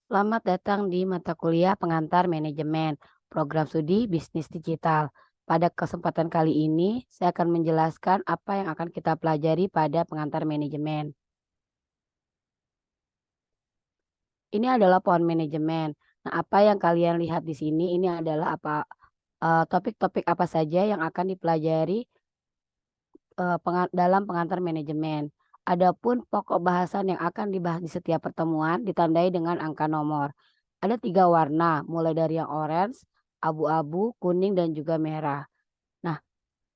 Selamat datang di mata kuliah pengantar manajemen, program studi bisnis digital. Pada kesempatan kali ini, saya akan menjelaskan apa yang akan kita pelajari pada pengantar manajemen. Ini adalah pohon manajemen. Nah, apa yang kalian lihat di sini ini adalah topik-topik apa saja yang akan dipelajari dalam pengantar manajemen. Adapun pokok bahasan yang akan dibahas di setiap pertemuan ditandai dengan angka nomor. Ada 3 warna, mulai dari yang orange, abu-abu, kuning, dan juga merah. Nah,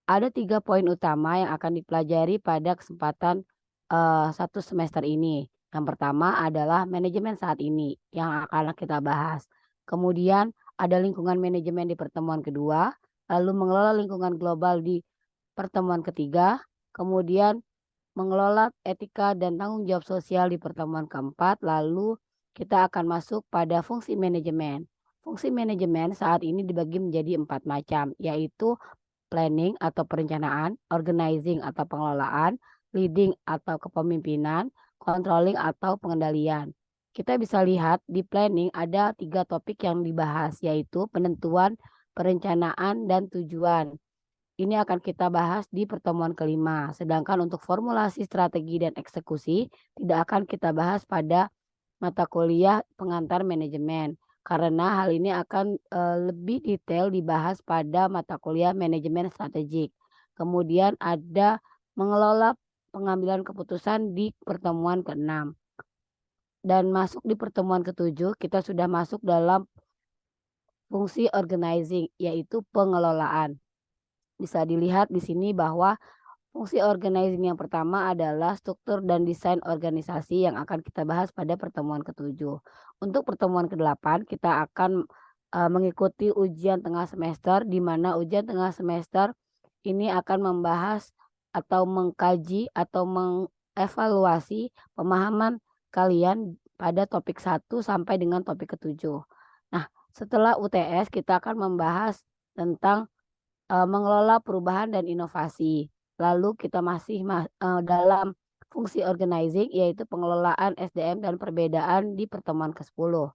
ada 3 poin utama yang akan dipelajari pada kesempatan 1 semester ini. Yang pertama adalah manajemen saat ini yang akan kita bahas. Kemudian ada lingkungan manajemen di pertemuan kedua, lalu mengelola lingkungan global di pertemuan ketiga, kemudian mengelola etika dan tanggung jawab sosial di pertemuan keempat, lalu kita akan masuk pada fungsi manajemen. Fungsi manajemen saat ini dibagi menjadi 4 macam, yaitu planning atau perencanaan, organizing atau pengelolaan, leading atau kepemimpinan, controlling atau pengendalian. Kita bisa lihat di planning ada 3 topik yang dibahas, yaitu penentuan, perencanaan, dan tujuan. Ini akan kita bahas di pertemuan kelima. Sedangkan untuk formulasi strategi dan eksekusi tidak akan kita bahas pada mata kuliah pengantar manajemen. Karena hal ini akan lebih detail dibahas pada mata kuliah manajemen strategik. Kemudian ada mengelola pengambilan keputusan di pertemuan ke-6. Dan masuk di pertemuan ke-7 kita sudah masuk dalam fungsi organizing, yaitu pengelolaan. Bisa dilihat di sini bahwa fungsi organizing yang pertama adalah struktur dan desain organisasi yang akan kita bahas pada pertemuan ke-7. Untuk pertemuan ke-8 kita akan mengikuti ujian tengah semester, di mana ujian tengah semester ini akan membahas atau mengkaji atau mengevaluasi pemahaman kalian pada topik 1 sampai dengan topik ke-7. Nah, setelah UTS kita akan membahas tentang mengelola perubahan dan inovasi. Lalu kita masih dalam fungsi organizing, yaitu pengelolaan SDM dan perbedaan di pertemuan ke-10.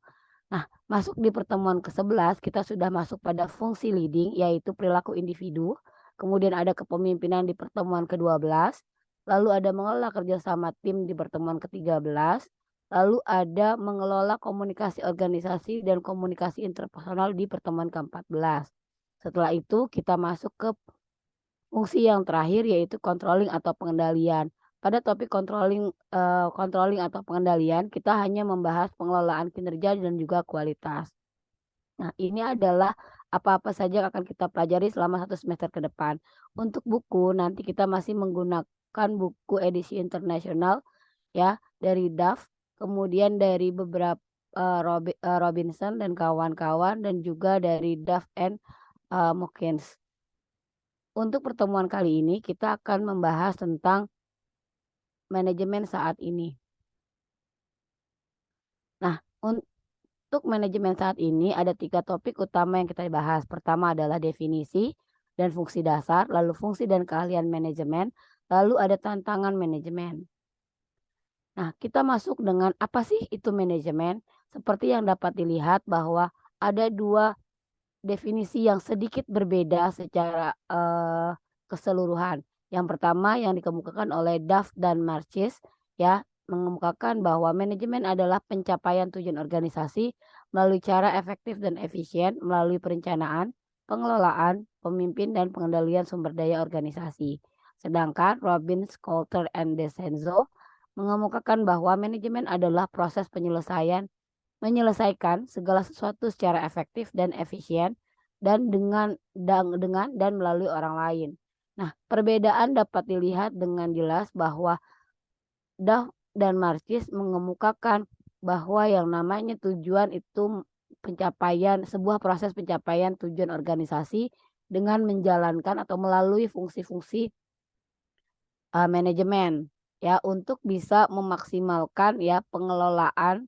Nah, masuk di pertemuan ke-11 kita sudah masuk pada fungsi leading, yaitu perilaku individu. Kemudian ada kepemimpinan di pertemuan ke-12. Lalu ada mengelola kerjasama tim di pertemuan ke-13. Lalu ada mengelola komunikasi organisasi dan komunikasi interpersonal di pertemuan ke-14. Setelah itu kita masuk ke fungsi yang terakhir, yaitu controlling atau pengendalian. Pada topik controlling atau pengendalian, kita hanya membahas pengelolaan kinerja dan juga kualitas. Nah, ini adalah apa-apa saja yang akan kita pelajari selama 1 semester ke depan. Untuk buku, nanti kita masih menggunakan buku edisi internasional ya dari Duff, kemudian dari beberapa Robinson dan kawan-kawan, dan juga dari Duff and Mokins. Untuk pertemuan kali ini kita akan membahas tentang manajemen saat ini. Nah, untuk manajemen saat ini ada 3 topik utama yang kita bahas. Pertama adalah definisi dan fungsi dasar, lalu fungsi dan keahlian manajemen, lalu ada tantangan manajemen. Nah, kita masuk dengan apa sih itu manajemen? Seperti yang dapat dilihat bahwa ada 2 definisi yang sedikit berbeda secara keseluruhan. Yang pertama yang dikemukakan oleh Duff dan Marchis ya, mengemukakan bahwa manajemen adalah pencapaian tujuan organisasi melalui cara efektif dan efisien melalui perencanaan, pengelolaan, pemimpin dan pengendalian sumber daya organisasi. Sedangkan Robbins, Coulter, and DeCenzo mengemukakan bahwa manajemen adalah proses menyelesaikan segala sesuatu secara efektif dan efisien dan dengan dan melalui orang lain. Nah, perbedaan dapat dilihat dengan jelas bahwa Duff dan Marxis mengemukakan bahwa yang namanya tujuan itu sebuah proses pencapaian tujuan organisasi dengan menjalankan atau melalui fungsi-fungsi manajemen ya, untuk bisa memaksimalkan ya pengelolaan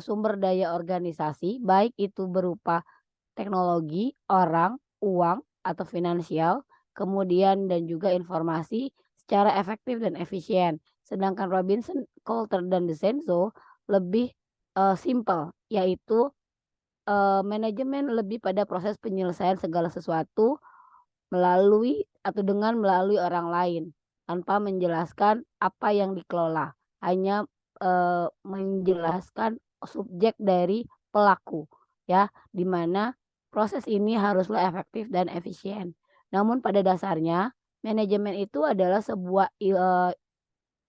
sumber daya organisasi, baik itu berupa teknologi, orang, uang, atau finansial, kemudian dan juga informasi secara efektif dan efisien. Sedangkan Robinson, Coulter, dan DeCenzo lebih simple, yaitu manajemen lebih pada proses penyelesaian segala sesuatu melalui orang lain, tanpa menjelaskan apa yang dikelola, hanya menjelaskan subjek dari pelaku, ya, di mana proses ini haruslah efektif dan efisien. Namun pada dasarnya manajemen itu adalah sebuah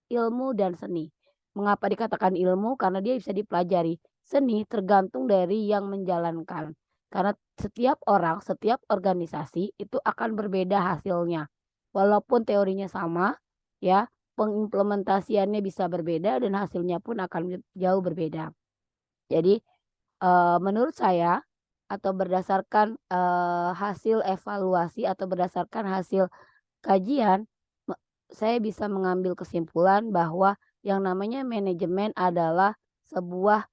ilmu dan seni. Mengapa dikatakan ilmu? Karena dia bisa dipelajari. Seni tergantung dari yang menjalankan. Karena setiap orang, setiap organisasi itu akan berbeda hasilnya. Walaupun teorinya sama, ya, pengimplementasiannya bisa berbeda dan hasilnya pun akan jauh berbeda. Jadi menurut saya atau berdasarkan hasil evaluasi atau berdasarkan hasil kajian, saya bisa mengambil kesimpulan bahwa yang namanya manajemen adalah sebuah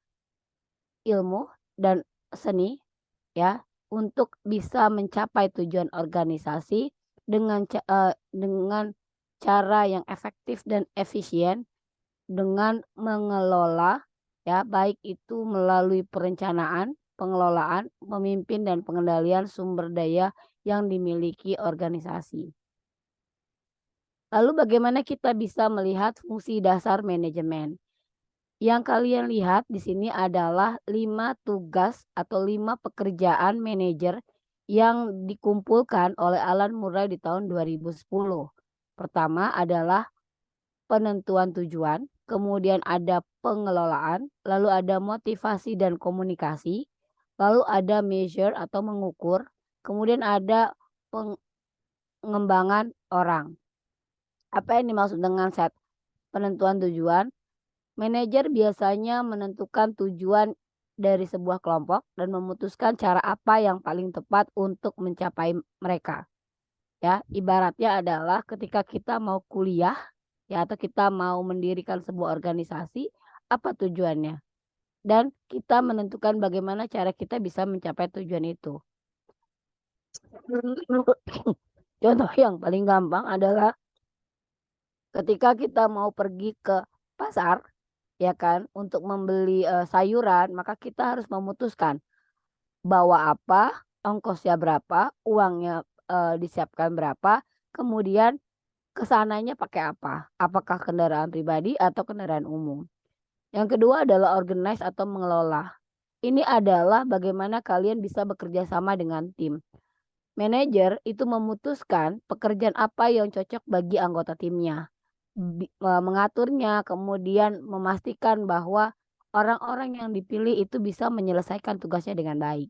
ilmu dan seni, ya, untuk bisa mencapai tujuan organisasi dengan cara yang efektif dan efisien dengan mengelola, ya, baik itu melalui perencanaan, pengelolaan, pemimpin dan pengendalian sumber daya yang dimiliki organisasi. Lalu bagaimana kita bisa melihat fungsi dasar manajemen? Yang kalian lihat di sini adalah 5 tugas atau 5 pekerjaan manajer yang dikumpulkan oleh Alan Murray di tahun 2010. Pertama adalah penentuan tujuan, kemudian ada pengelolaan, lalu ada motivasi dan komunikasi, lalu ada measure atau mengukur, kemudian ada pengembangan orang. Apa yang dimaksud dengan penentuan tujuan? Manajer biasanya menentukan tujuan dari sebuah kelompok dan memutuskan cara apa yang paling tepat untuk mencapai mereka. Ya, ibaratnya adalah ketika kita mau kuliah, ya, atau kita mau mendirikan sebuah organisasi, apa tujuannya? Dan kita menentukan bagaimana cara kita bisa mencapai tujuan itu. Contoh yang paling gampang adalah ketika kita mau pergi ke pasar, ya kan, untuk membeli sayuran, maka kita harus memutuskan bawa apa, ongkosnya berapa, uangnya disiapkan berapa, kemudian kesananya pakai apa, apakah kendaraan pribadi atau kendaraan umum. Yang kedua adalah organize atau mengelola. Ini adalah bagaimana kalian bisa bekerja sama dengan tim. Manajer itu memutuskan pekerjaan apa yang cocok bagi anggota timnya, mengaturnya, kemudian memastikan bahwa orang-orang yang dipilih itu bisa menyelesaikan tugasnya dengan baik.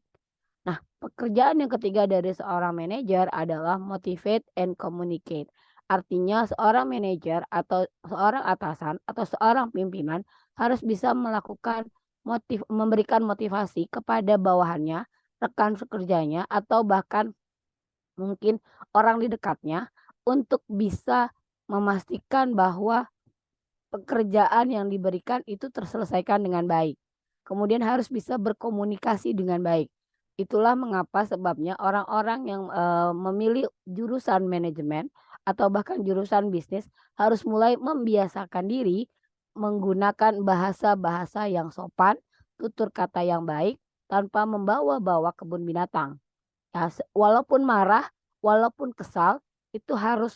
Nah, pekerjaan yang ketiga dari seorang manajer adalah motivate and communicate. Artinya seorang manajer atau seorang atasan atau seorang pimpinan harus bisa memberikan motivasi kepada bawahannya, rekan sekerjanya, atau bahkan mungkin orang di dekatnya untuk bisa memastikan bahwa pekerjaan yang diberikan itu terselesaikan dengan baik. Kemudian harus bisa berkomunikasi dengan baik. Itulah mengapa sebabnya orang-orang yang memilih jurusan manajemen atau bahkan jurusan bisnis harus mulai membiasakan diri menggunakan bahasa-bahasa yang sopan, tutur kata yang baik tanpa membawa-bawa kebun binatang. Ya, walaupun marah, walaupun kesal, itu harus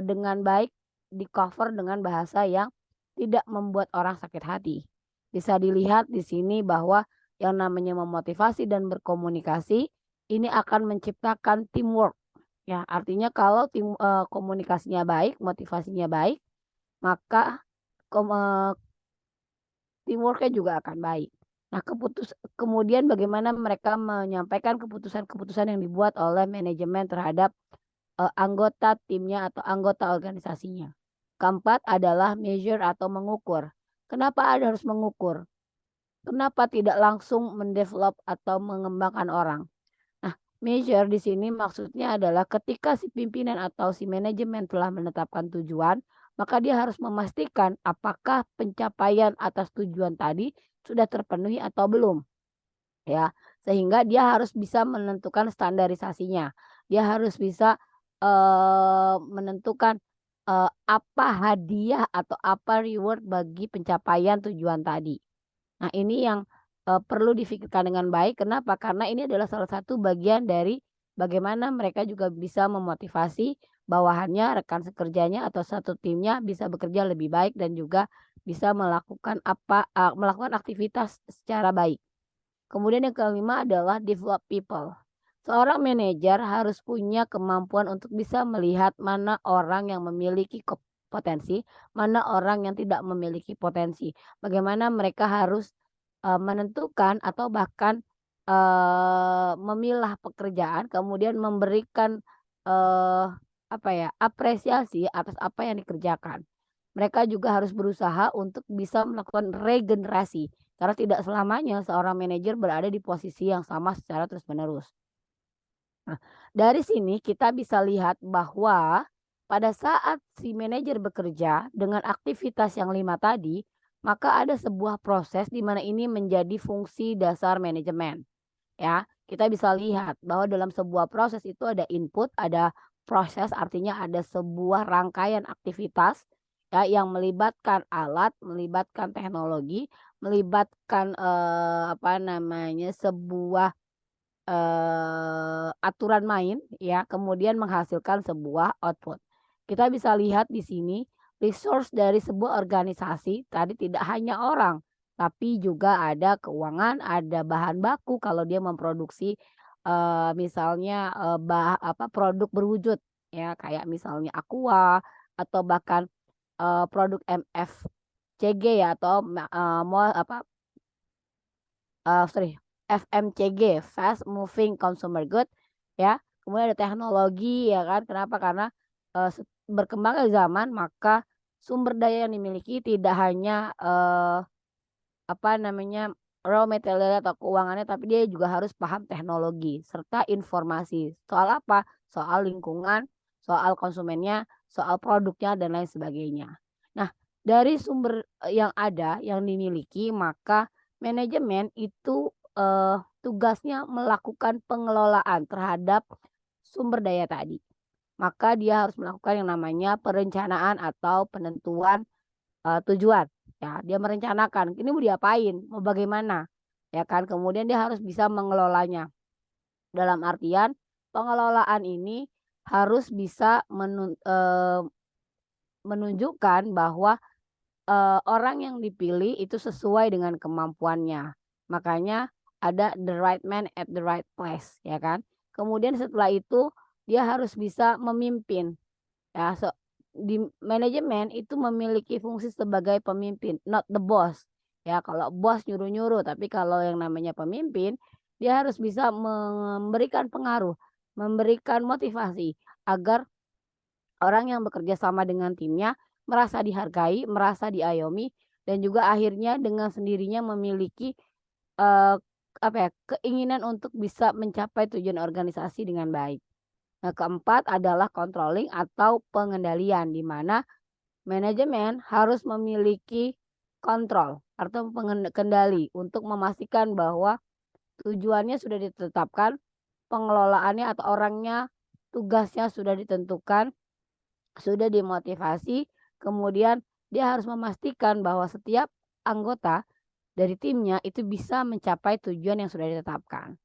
dengan baik di-cover dengan bahasa yang tidak membuat orang sakit hati. Bisa dilihat di sini bahwa yang namanya memotivasi dan berkomunikasi ini akan menciptakan teamwork. Ya, artinya kalau komunikasinya baik, motivasinya baik, maka teamworknya juga akan baik. Nah, kemudian bagaimana mereka menyampaikan keputusan-keputusan yang dibuat oleh manajemen terhadap anggota timnya atau anggota organisasinya. Keempat adalah measure atau mengukur. Kenapa Anda harus mengukur? Kenapa tidak langsung mendevelop atau mengembangkan orang? Nah, measure di sini maksudnya adalah ketika si pimpinan atau si manajemen telah menetapkan tujuan, maka dia harus memastikan apakah pencapaian atas tujuan tadi sudah terpenuhi atau belum. Ya, sehingga dia harus bisa menentukan standarisasinya. Dia harus bisa menentukan apa hadiah atau apa reward bagi pencapaian tujuan tadi. Nah, ini yang perlu difikirkan dengan baik. Kenapa? Karena ini adalah salah satu bagian dari bagaimana mereka juga bisa memotivasi bawahannya, rekan sekerjanya atau satu timnya bisa bekerja lebih baik dan juga bisa melakukan aktivitas secara baik. Kemudian yang kelima adalah develop people. Seorang manajer harus punya kemampuan untuk bisa melihat mana orang yang memiliki potensi, mana orang yang tidak memiliki potensi. Bagaimana mereka harus menentukan atau bahkan memilah pekerjaan, kemudian memberikan apa ya, apresiasi atas apa yang dikerjakan. Mereka juga harus berusaha untuk bisa melakukan regenerasi, karena tidak selamanya seorang manajer berada di posisi yang sama secara terus-menerus. Nah, dari sini kita bisa lihat bahwa pada saat si manajer bekerja dengan aktivitas yang 5 tadi, maka ada sebuah proses di mana ini menjadi fungsi dasar manajemen. Ya, kita bisa lihat bahwa dalam sebuah proses itu ada input, ada proses, artinya ada sebuah rangkaian aktivitas ya yang melibatkan alat, melibatkan teknologi, melibatkan apa namanya, sebuah aturan main ya, kemudian menghasilkan sebuah output. Kita bisa lihat di sini resource dari sebuah organisasi tadi tidak hanya orang, tapi juga ada keuangan, ada bahan baku kalau dia memproduksi, misalnya, produk berwujud ya, kayak misalnya Aqua atau bahkan, produk MFCG ya atau sorry, FMCG, Fast Moving Consumer Good ya. Kemudian ada teknologi ya kan, kenapa? Karena, berkembangnya zaman maka sumber daya yang dimiliki tidak hanya, apa namanya, raw material atau keuangannya, tapi dia juga harus paham teknologi serta informasi. Soal apa? Soal lingkungan, soal konsumennya, soal produknya dan lain sebagainya. Nah, dari sumber, yang ada, yang dimiliki, maka manajemen itu, tugasnya melakukan pengelolaan terhadap sumber daya tadi. Maka dia harus melakukan yang namanya perencanaan atau penentuan tujuan, ya dia merencanakan ini mau diapain, mau bagaimana, ya kan. Kemudian dia harus bisa mengelolanya, dalam artian pengelolaan ini harus bisa menunjukkan bahwa, orang yang dipilih itu sesuai dengan kemampuannya. Makanya ada the right man at the right place, ya kan. Kemudian setelah itu dia harus bisa memimpin. Ya, di manajemen itu memiliki fungsi sebagai pemimpin, not the boss. Ya, kalau bos nyuruh-nyuruh, tapi kalau yang namanya pemimpin, dia harus bisa memberikan pengaruh, memberikan motivasi agar orang yang bekerja sama dengan timnya merasa dihargai, merasa diayomi, dan juga akhirnya dengan sendirinya memiliki eh, apa ya, keinginan untuk bisa mencapai tujuan organisasi dengan baik. Nah, keempat adalah controlling atau pengendalian, di mana manajemen harus memiliki kontrol atau kendali untuk memastikan bahwa tujuannya sudah ditetapkan, pengelolaannya atau orangnya, tugasnya sudah ditentukan, sudah dimotivasi, kemudian dia harus memastikan bahwa setiap anggota dari timnya itu bisa mencapai tujuan yang sudah ditetapkan.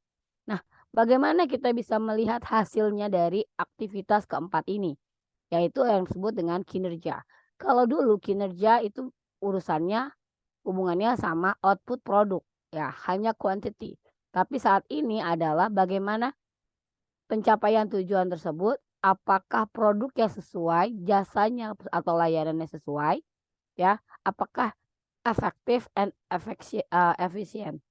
Nah, bagaimana kita bisa melihat hasilnya dari aktivitas keempat ini? Yaitu yang disebut dengan kinerja. Kalau dulu kinerja itu urusannya hubungannya sama output produk, ya hanya quantity. Tapi saat ini adalah bagaimana pencapaian tujuan tersebut, apakah produknya sesuai, jasanya atau layanannya sesuai, ya, apakah efektif and efisien.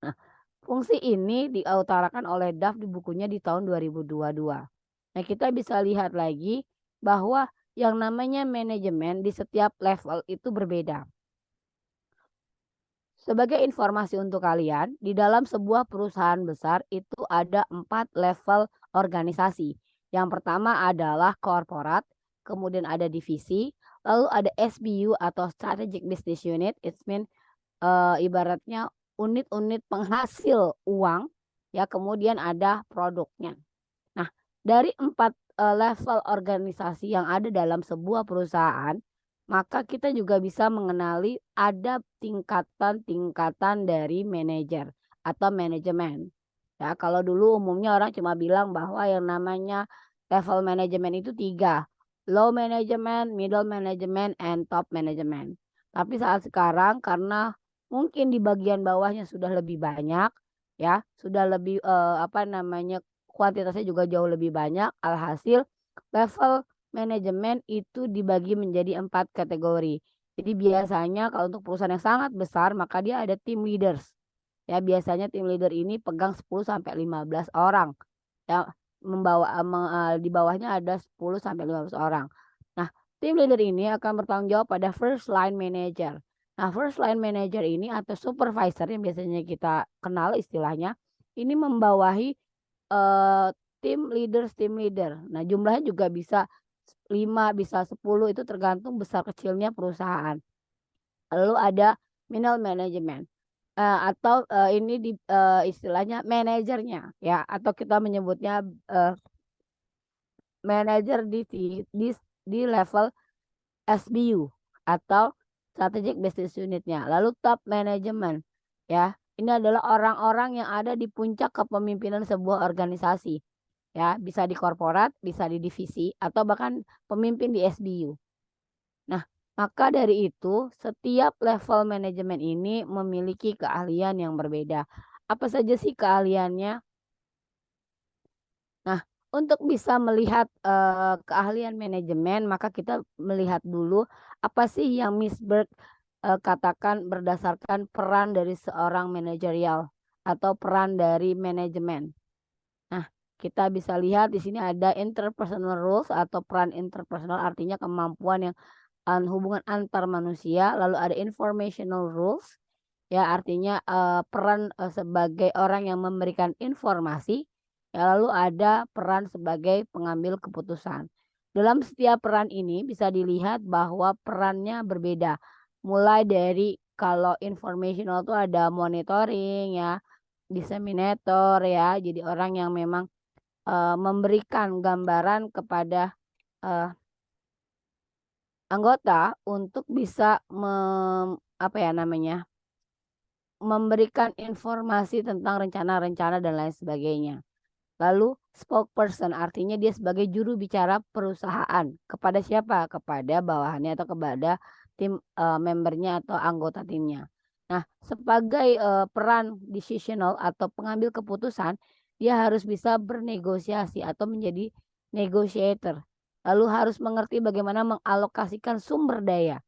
Nah, fungsi ini diutarakan oleh Duff di bukunya di tahun 2022. Nah, kita bisa lihat lagi bahwa yang namanya manajemen di setiap level itu berbeda. Sebagai informasi untuk kalian, di dalam sebuah perusahaan besar itu ada 4 level organisasi. Yang pertama adalah korporat, kemudian ada divisi, lalu ada SBU atau Strategic Business Unit, it mean ibaratnya unit-unit penghasil uang, ya, kemudian ada produknya. Nah, dari 4 level organisasi yang ada dalam sebuah perusahaan, maka kita juga bisa mengenali ada tingkatan-tingkatan dari manajer atau manajemen. Ya, kalau dulu umumnya orang cuma bilang bahwa yang namanya level manajemen itu tiga, low management, middle management, and top management. Tapi saat sekarang karena mungkin di bagian bawahnya sudah lebih banyak, ya, sudah lebih apa namanya kuantitasnya juga jauh lebih banyak. Alhasil level manajemen itu dibagi menjadi 4 kategori. Jadi biasanya kalau untuk perusahaan yang sangat besar maka dia ada team leaders. Ya biasanya team leader ini pegang 10 sampai 15 orang. Ya di bawahnya ada 10 sampai 15 orang. Nah, team leader ini akan bertanggung jawab pada first line manager. Nah, first line manager ini atau supervisor yang biasanya kita kenal istilahnya, ini membawahi eh, tim leader. Nah, jumlahnya juga bisa 5 bisa 10 itu tergantung besar kecilnya perusahaan. Lalu ada middle management, atau, ini istilahnya manajernya ya atau kita menyebutnya, manajer di level SBU atau strategic business unit-nya. Lalu top management ya, ini adalah orang-orang yang ada di puncak kepemimpinan sebuah organisasi ya, bisa di korporat, bisa di divisi atau bahkan pemimpin di SBU. Nah, maka dari itu setiap level manajemen ini memiliki keahlian yang berbeda. Apa saja sih keahliannya? Nah, untuk bisa melihat, keahlian manajemen maka kita melihat dulu apa sih yang Miss Berg, katakan berdasarkan peran dari seorang manajerial atau peran dari manajemen. Nah, kita bisa lihat di sini ada interpersonal rules atau peran interpersonal artinya kemampuan yang hubungan antar manusia, lalu ada informational rules, ya artinya, peran, sebagai orang yang memberikan informasi, ya lalu ada peran sebagai pengambil keputusan. Dalam setiap peran ini bisa dilihat bahwa perannya berbeda, mulai dari kalau informational itu ada monitoring ya, disseminator ya, jadi orang yang memang, memberikan gambaran kepada, eee anggota untuk bisa apa ya namanya, memberikan informasi tentang rencana-rencana dan lain sebagainya. Lalu spokesperson artinya dia sebagai juru bicara perusahaan. Kepada siapa? Kepada bawahannya atau kepada tim, membernya atau anggota timnya. Nah, sebagai, peran decisional atau pengambil keputusan, dia harus bisa bernegosiasi atau menjadi negotiator. Lalu harus mengerti bagaimana mengalokasikan sumber daya.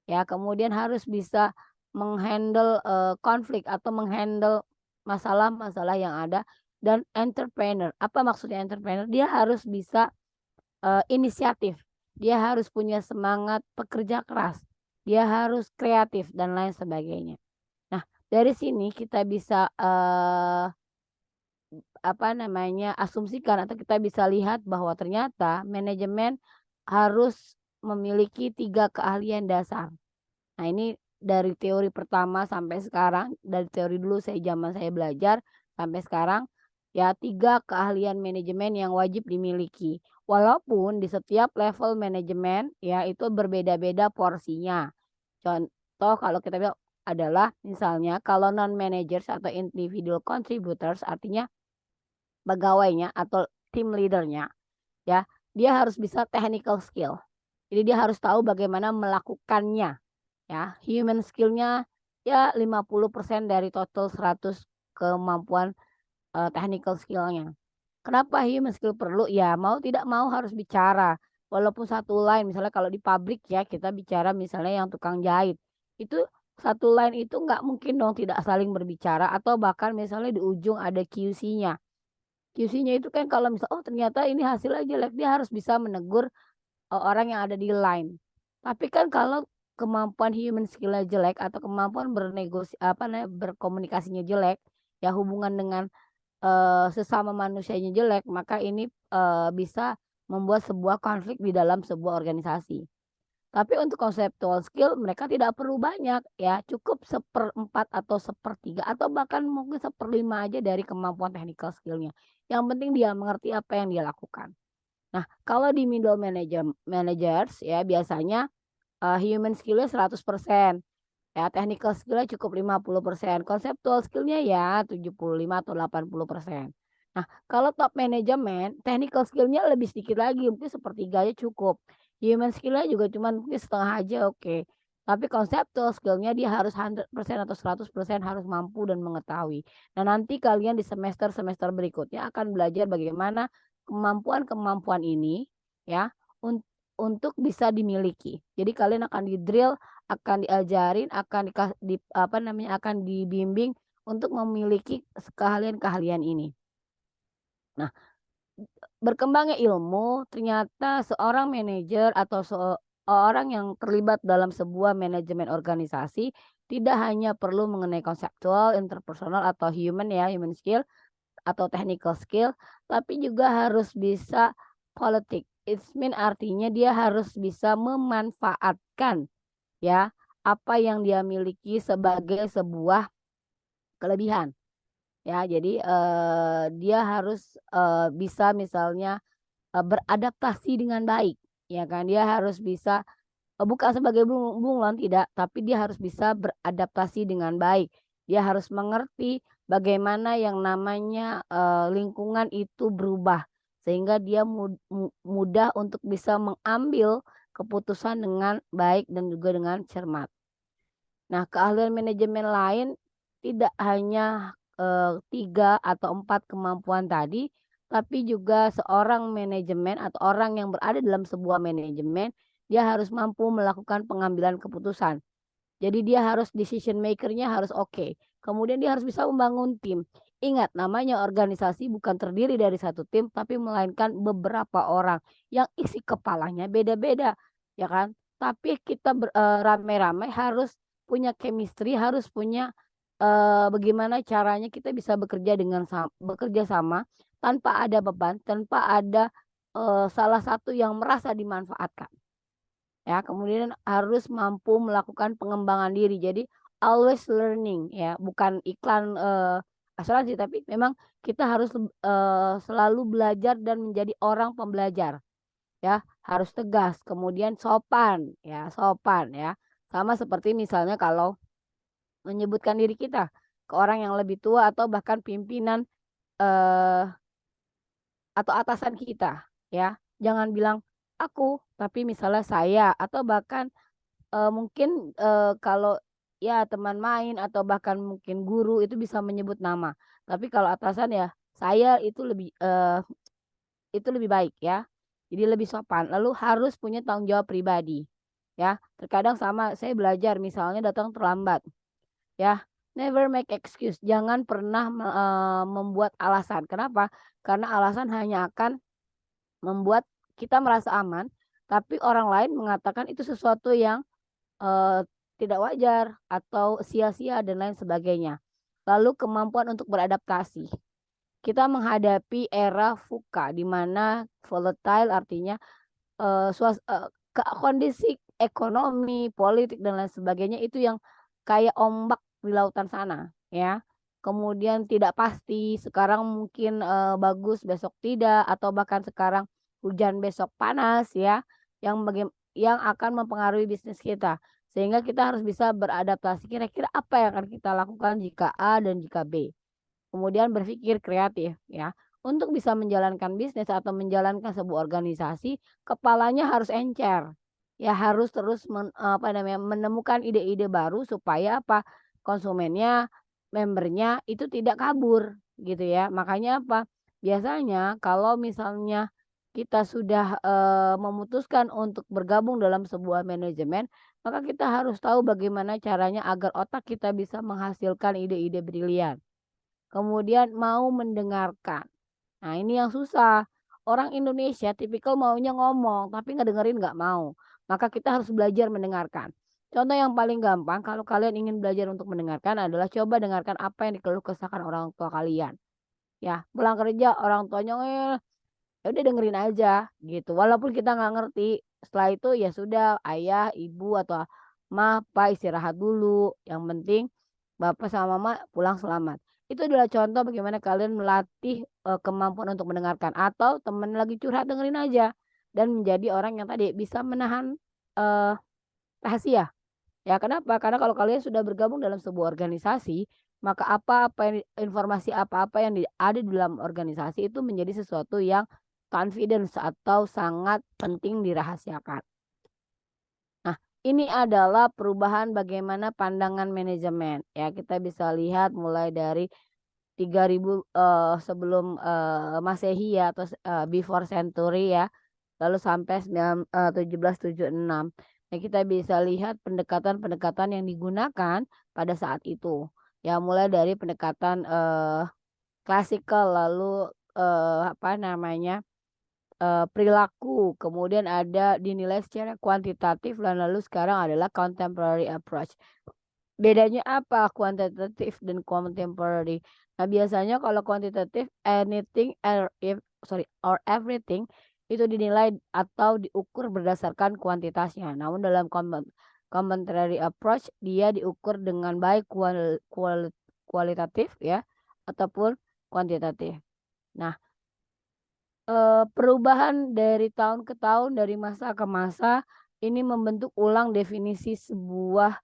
Ya, kemudian harus bisa menghandle, konflik atau menghandle masalah-masalah yang ada dan entrepreneur. Apa maksudnya entrepreneur? Dia harus bisa, inisiatif, dia harus punya semangat pekerja keras, dia harus kreatif dan lain sebagainya. Nah, dari sini kita bisa, apa namanya, asumsikan atau kita bisa lihat bahwa ternyata manajemen harus memiliki 3 keahlian dasar. Nah ini dari teori pertama sampai sekarang, dari teori dulu zaman saya belajar sampai sekarang, ya 3 keahlian manajemen yang wajib dimiliki. Walaupun di setiap level manajemen ya itu berbeda-beda porsinya. Contoh kalau kita bilang adalah misalnya kalau non managers atau individual contributors artinya pegawainya atau team leadernya ya, dia harus bisa technical skill. Jadi dia harus tahu bagaimana melakukannya. Ya, human skill-nya ya 50% dari total 100 kemampuan, technical skill-nya. Kenapa human skill perlu? Ya mau tidak mau harus bicara. Walaupun satu line misalnya kalau di pabrik ya kita bicara misalnya yang tukang jahit. Itu satu line itu nggak mungkin dong tidak saling berbicara atau bahkan misalnya di ujung ada QC-nya. QC-nya itu kan kalau misal, oh ternyata ini hasilnya jelek, dia harus bisa menegur orang yang ada di line. Tapi kan kalau kemampuan human skill-nya jelek atau kemampuan apa namanya, berkomunikasinya jelek, ya hubungan dengan, sesama manusianya jelek, maka ini, bisa membuat sebuah konflik di dalam sebuah organisasi. Tapi untuk conceptual skill mereka tidak perlu banyak ya, cukup seperempat atau sepertiga atau bahkan mungkin seperlima aja dari kemampuan technical skill-nya. Yang penting dia mengerti apa yang dia lakukan. Nah, kalau di middle managers ya biasanya human skill-nya 100%. Ya, technical skill-nya cukup 50%, conceptual skill-nya ya 75 atau 80%. Nah, kalau top manajemen, technical skill-nya lebih sedikit lagi, mungkin sepertiganya cukup. Human skill-nya juga cuman mungkin setengah aja oke. Tapi conceptual skill-nya dia harus 100% atau 100% harus mampu dan mengetahui. Nah, nanti kalian di semester-semester berikutnya akan belajar bagaimana kemampuan-kemampuan ini ya untuk bisa dimiliki. Jadi kalian akan di-drill, akan diajarin, akan dibimbing untuk memiliki keahlian-keahlian ini. Nah, berkembangnya ilmu, ternyata seorang manajer atau seorang yang terlibat dalam sebuah manajemen organisasi tidak hanya perlu mengenai konseptual, interpersonal atau human skill atau technical skill, tapi juga harus bisa politik. Artinya dia harus bisa memanfaatkan ya, apa yang dia miliki sebagai sebuah kelebihan, ya. Jadi, dia harus, bisa misalnya, beradaptasi dengan baik, ya kan. Dia harus bisa, bukan sebagai bunglon tidak, tapi dia harus bisa beradaptasi dengan baik. Dia harus mengerti bagaimana yang namanya, lingkungan itu berubah, sehingga dia mudah untuk bisa mengambil keputusan dengan baik dan juga dengan cermat. Nah, keahlian manajemen lain tidak hanya, 3 atau 4 kemampuan tadi, tapi juga seorang manajemen atau orang yang berada dalam sebuah manajemen, dia harus mampu melakukan pengambilan keputusan. Jadi dia harus decision maker-nya harus oke. Kemudian dia harus bisa membangun tim. Ingat, namanya organisasi bukan terdiri dari satu tim, tapi melainkan beberapa orang yang isi kepalanya beda-beda, ya kan? Tapi kita ramai-ramai harus punya chemistry, harus punya bagaimana caranya kita bisa bekerja sama tanpa ada beban, tanpa ada salah satu yang merasa dimanfaatkan. Ya, kemudian harus mampu melakukan pengembangan diri. Jadi always learning ya, bukan iklan, asuransi, tapi memang kita harus, selalu belajar dan menjadi orang pembelajar ya. Harus tegas, kemudian sopan ya. Sama seperti misalnya kalau menyebutkan diri kita ke orang yang lebih tua atau bahkan pimpinan, eee, atau atasan kita ya. Jangan bilang, "Aku," tapi misalnya "saya," atau bahkan mungkin, kalau ya teman main atau bahkan mungkin guru itu bisa menyebut nama. Tapi kalau atasan ya saya itu lebih baik ya. Jadi lebih sopan. Lalu harus punya tanggung jawab pribadi ya. Terkadang sama saya belajar misalnya datang terlambat ya, never make excuse. Jangan pernah membuat alasan. Kenapa? Karena alasan hanya akan membuat kita merasa aman, tapi orang lain mengatakan itu sesuatu yang Eee, tidak wajar atau sia-sia dan lain sebagainya. Lalu kemampuan untuk beradaptasi. Kita menghadapi era VUCA di mana volatile artinya, kondisi ekonomi, politik dan lain sebagainya itu yang kayak ombak di lautan sana ya. Kemudian tidak pasti, sekarang mungkin, bagus besok tidak atau bahkan sekarang hujan besok panas ya, yang akan mempengaruhi bisnis kita. Sehingga kita harus bisa beradaptasi kira-kira apa yang akan kita lakukan jika A dan jika B. Kemudian berpikir kreatif ya. Untuk bisa menjalankan bisnis atau menjalankan sebuah organisasi, kepalanya harus encer. Ya harus terus menemukan ide-ide baru supaya apa? Konsumennya, membernya itu tidak kabur gitu ya. Makanya apa? Biasanya kalau misalnya kita sudah, memutuskan untuk bergabung dalam sebuah manajemen, maka kita harus tahu bagaimana caranya agar otak kita bisa menghasilkan ide-ide brilian. Kemudian mau mendengarkan. Nah, ini yang susah. Orang Indonesia tipikal maunya ngomong, tapi ngedengerin nggak mau. Maka kita harus belajar mendengarkan. Contoh yang paling gampang kalau kalian ingin belajar untuk mendengarkan adalah coba dengarkan apa yang dikeluh kesahkan orang tua kalian. Ya, pulang kerja orang tuanya ngeyel, ya udah dengerin aja gitu. Walaupun kita nggak ngerti, setelah itu ya sudah ayah, ibu atau ma, pa istirahat dulu. Yang penting bapak sama mama pulang selamat. Itu adalah contoh bagaimana kalian melatih, kemampuan untuk mendengarkan atau temen lagi curhat dengerin aja dan menjadi orang yang tadi bisa menahan, eee, rahasia. Ya, kenapa? Karena kalau kalian sudah bergabung dalam sebuah organisasi, maka informasi apa-apa yang ada di dalam organisasi itu menjadi sesuatu yang confidence atau sangat penting dirahasiakan. Nah, ini adalah perubahan bagaimana pandangan manajemen. Ya, kita bisa lihat mulai dari 3000 sebelum Masehi ya, atau before century ya. Lalu sampai 1776. Nah, kita bisa lihat pendekatan-pendekatan yang digunakan pada saat itu. Ya, mulai dari pendekatan klasikal, lalu apa namanya? Perilaku, kemudian ada dinilai secara kuantitatif, dan lalu sekarang adalah contemporary approach. Bedanya apa kuantitatif dan contemporary? Nah, biasanya kalau kuantitatif anything or everything itu dinilai atau diukur berdasarkan kuantitasnya. Namun dalam contemporary approach dia diukur dengan baik kualitatif ya ataupun kuantitatif. Nah, perubahan dari tahun ke tahun, dari masa ke masa, ini membentuk ulang definisi sebuah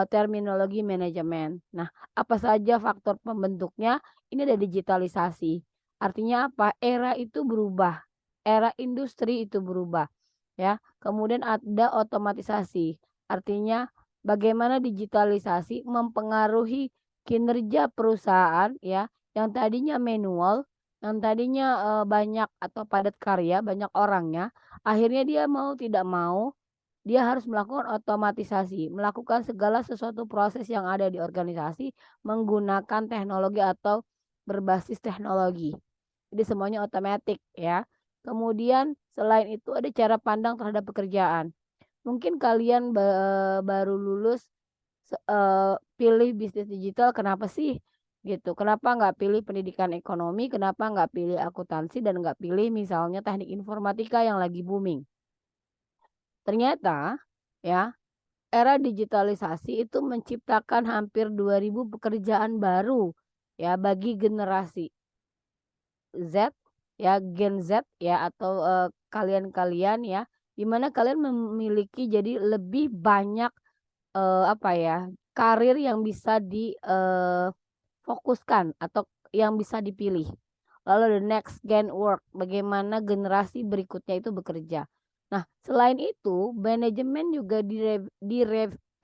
terminologi manajemen. Nah, apa saja faktor pembentuknya? Ini ada digitalisasi. Artinya apa? Era itu berubah. Era industri itu berubah, ya. Kemudian ada otomatisasi. Artinya bagaimana digitalisasi mempengaruhi kinerja perusahaan ya, yang tadinya manual, yang tadinya banyak atau padat karya, banyak orangnya, akhirnya dia mau tidak mau dia harus melakukan otomatisasi, melakukan segala sesuatu proses yang ada di organisasi menggunakan teknologi atau berbasis teknologi. Jadi semuanya otomatis ya. Kemudian selain itu ada cara pandang terhadap pekerjaan. Mungkin kalian baru lulus pilih bisnis digital, kenapa sih? Gitu. Kenapa nggak pilih pendidikan ekonomi? Kenapa nggak pilih akuntansi dan nggak pilih misalnya teknik informatika yang lagi booming? Ternyata ya, era digitalisasi itu menciptakan hampir 2000 pekerjaan baru ya bagi generasi Z ya, Gen Z ya, atau kalian-kalian ya, di mana kalian memiliki jadi lebih banyak apa ya, karir yang bisa fokuskan atau yang bisa dipilih. Lalu the next gen work, bagaimana generasi berikutnya itu bekerja. Nah, selain itu manajemen juga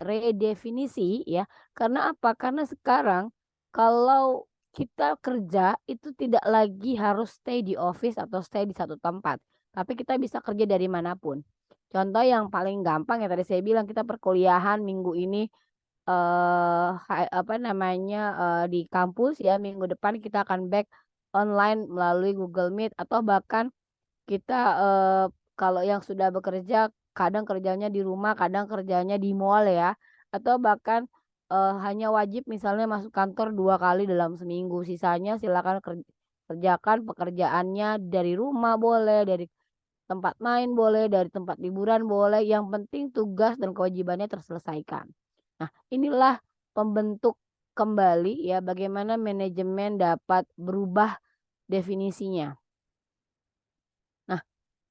redefinisi ya. Karena apa? Karena sekarang kalau kita kerja itu tidak lagi harus stay di office atau stay di satu tempat, tapi kita bisa kerja dari manapun. Contoh yang paling gampang ya tadi saya bilang kita perkuliahan minggu ini apa namanya, di kampus ya, minggu depan kita akan back online melalui Google Meet, atau bahkan kita, kalau yang sudah bekerja kadang kerjanya di rumah, kadang kerjanya di mall ya, atau bahkan, hanya wajib misalnya masuk kantor 2 kali dalam seminggu, sisanya silakan kerjakan pekerjaannya dari rumah boleh, dari tempat main boleh, dari tempat liburan boleh, yang penting tugas dan kewajibannya terselesaikan. Nah, inilah pembentuk kembali ya bagaimana manajemen dapat berubah definisinya. Nah,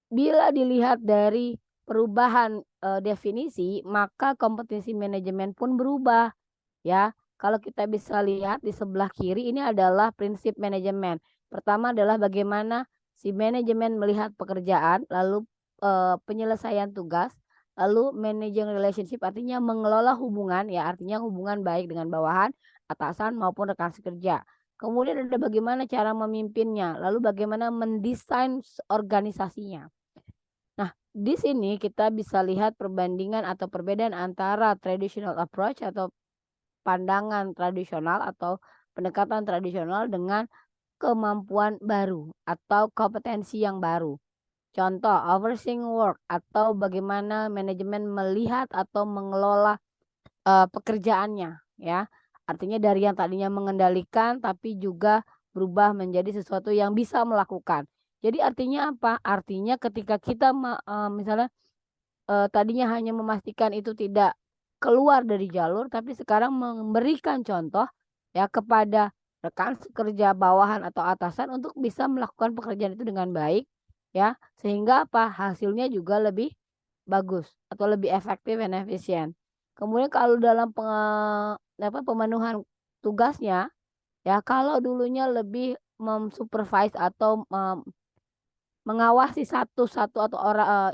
bila dilihat dari perubahan, definisi, maka kompetensi manajemen pun berubah, ya. Kalau kita bisa lihat di sebelah kiri ini adalah prinsip manajemen. Pertama adalah bagaimana si manajemen melihat pekerjaan, lalu, penyelesaian tugas, lalu managing relationship artinya mengelola hubungan ya, artinya hubungan baik dengan bawahan, atasan maupun rekan sekerja. Kemudian ada bagaimana cara memimpinnya, lalu bagaimana mendesain organisasinya. Nah, di sini kita bisa lihat perbandingan atau perbedaan antara traditional approach atau pandangan tradisional atau pendekatan tradisional dengan kemampuan baru atau kompetensi yang baru. Contoh, overseeing work atau bagaimana manajemen melihat atau mengelola pekerjaannya ya. Artinya dari yang tadinya mengendalikan tapi juga berubah menjadi sesuatu yang bisa melakukan. Jadi artinya apa? Artinya ketika kita misalnya tadinya hanya memastikan itu tidak keluar dari jalur, tapi sekarang memberikan contoh ya kepada rekan sekerja, bawahan atau atasan untuk bisa melakukan pekerjaan itu dengan baik ya, sehingga apa? Hasilnya juga lebih bagus atau lebih efektif dan efisien. Kemudian kalau dalam pemenuhan tugasnya, ya kalau dulunya lebih supervise atau mengawasi satu-satu atau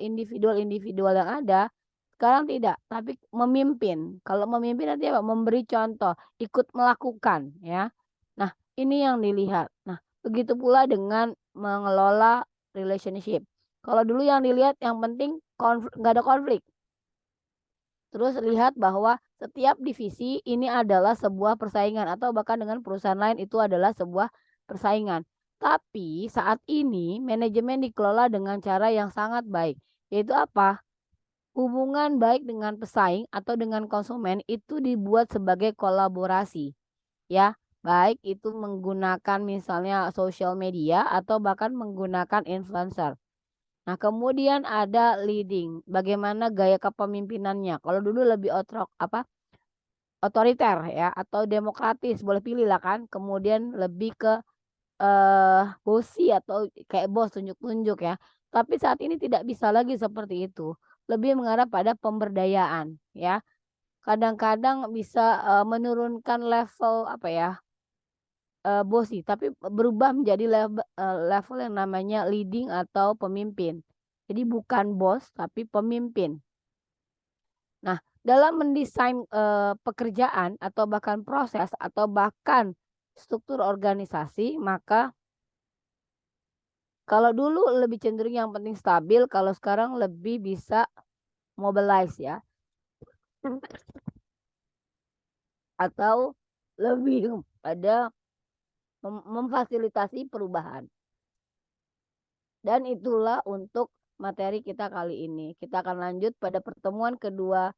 individual-individual yang ada, sekarang tidak, tapi memimpin. Kalau memimpin nanti apa? Memberi contoh, ikut melakukan, ya. Nah, ini yang dilihat. Nah, begitu pula dengan mengelola relationship. Kalau dulu yang dilihat yang penting nggak ada konflik. Terus lihat bahwa setiap divisi ini adalah sebuah persaingan atau bahkan dengan perusahaan lain itu adalah sebuah persaingan. Tapi saat ini manajemen dikelola dengan cara yang sangat baik. Yaitu apa? Hubungan baik dengan pesaing atau dengan konsumen itu dibuat sebagai kolaborasi. Ya, baik itu menggunakan misalnya social media atau bahkan menggunakan influencer. Nah, kemudian ada leading, bagaimana gaya kepemimpinannya. Kalau dulu lebih otoriter ya atau demokratis, boleh pilih lah kan. Kemudian lebih ke bossy atau kayak bos tunjuk-tunjuk ya. Tapi saat ini tidak bisa lagi seperti itu. Lebih mengarah pada pemberdayaan ya. Kadang-kadang bisa menurunkan level bossy, tapi berubah menjadi level yang namanya leading atau pemimpin. Jadi bukan bos, tapi pemimpin. Nah, dalam mendesain, pekerjaan atau bahkan proses atau bahkan struktur organisasi, maka kalau dulu lebih cenderung yang penting stabil, kalau sekarang lebih bisa mobilize ya, atau lebih pada memfasilitasi perubahan. Dan itulah untuk materi kita kali ini. Kita akan lanjut pada pertemuan kedua